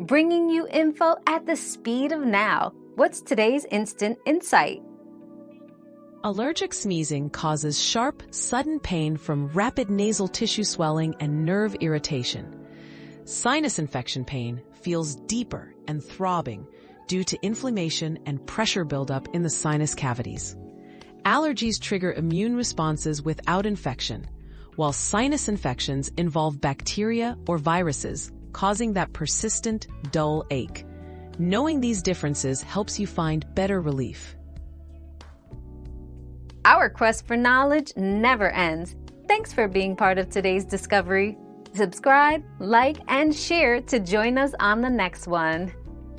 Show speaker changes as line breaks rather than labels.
bringing you info at the speed of now. What's today's instant insight?
Allergic sneezing causes sharp, sudden pain from rapid nasal tissue swelling and nerve irritation. Sinus infection pain feels deeper and throbbing due to inflammation and pressure buildup in the sinus cavities. Allergies trigger immune responses without infection, while sinus infections involve bacteria or viruses, causing that persistent, dull ache. Knowing these differences helps you find better relief.
Our quest for knowledge never ends. Thanks for being part of today's discovery. Subscribe, like, and share to join us on the next one.